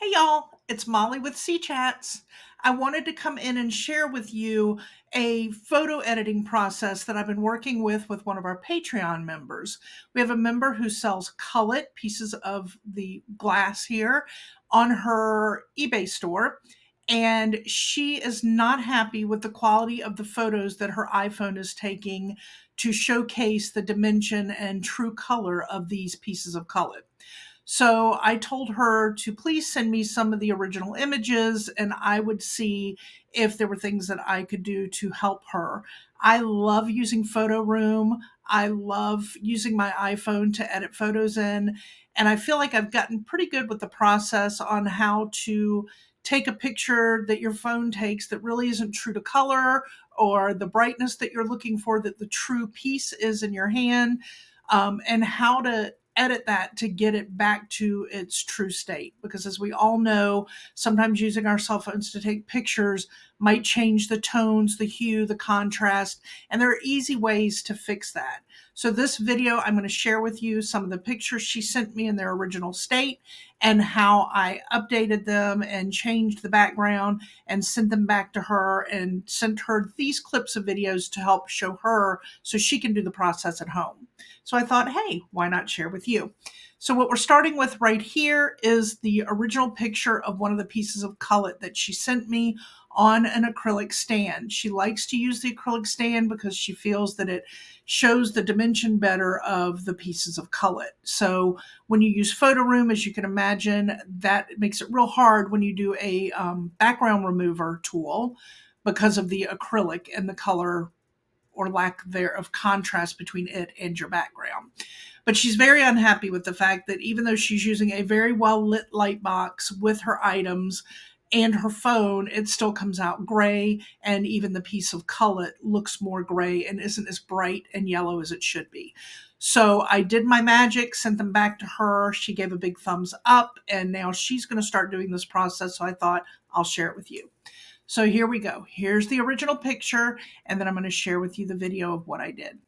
Hey y'all, it's Molly with C Chats. I wanted to come in and share with you a photo editing process that I've been working with one of our Patreon members. We have a member who sells cullet pieces of the glass here on her eBay store, and she is not happy with the quality of the photos that her iPhone is taking to showcase the dimension and true color of these pieces of cullet. So I told her to please send me some of the original images and I would see if there were things that I could do to help her. I love using Photo Room. I love using my iPhone to edit photos in. And I feel like I've gotten pretty good with the process on how to take a picture that your phone takes that really isn't true to color or the brightness that you're looking for, that the true piece is in your hand, and how to edit that to get it back to its true state. Because as we all know, sometimes using our cell phones to take pictures might change the tones, the hue, the contrast, and there are easy ways to fix that. So this video, I'm going to share with you some of the pictures she sent me in their original state and how I updated them and changed the background and sent them back to her and sent her these clips of videos to help show her so she can do the process at home. So I thought, hey, why not share with you? So what we're starting with right here is the original picture of one of the pieces of cullet that she sent me on an acrylic stand. She likes to use the acrylic stand because she feels that it shows the dimension better of the pieces of cullet. So when you use Photo Room, as you can imagine, that makes it real hard when you do a background remover tool because of the acrylic and the color or lack thereof contrast between it and your background. But she's very unhappy with the fact that even though she's using a very well lit light box with her items and her phone, it still comes out gray, and even the piece of cullet looks more gray and isn't as bright and yellow as it should be. So I did my magic, sent them back to her. She gave a big thumbs up, and now she's going to start doing this process. So I thought I'll share it with you. So here we go. Here's the original picture, and then I'm going to share with you the video of what I did.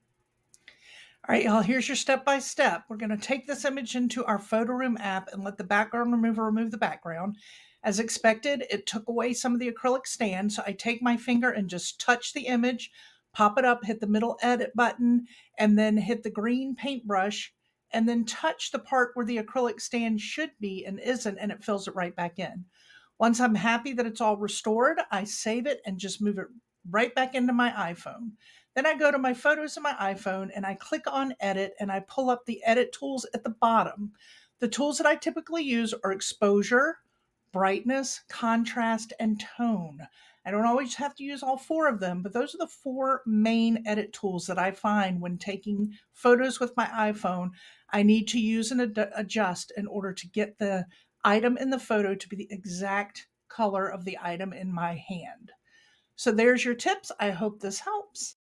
All right, y'all, here's your step-by-step. We're going to take this image into our Photo Room app and let the background remover remove the background. As expected, it took away some of the acrylic stand, so I take my finger and just touch the image, pop it up, hit the middle edit button, and then hit the green paintbrush, and then touch the part where the acrylic stand should be and isn't, and it fills it right back in. Once I'm happy that it's all restored, I save it and just move it right back into my iPhone. Then I go to my photos in my iPhone and I click on edit and I pull up the edit tools at the bottom. The tools that I typically use are exposure, brightness, contrast, and tone. I don't always have to use all four of them, but those are the four main edit tools that I find when taking photos with my iPhone. I need to use and adjust in order to get the item in the photo to be the exact color of the item in my hand. So there's your tips. I hope this helps.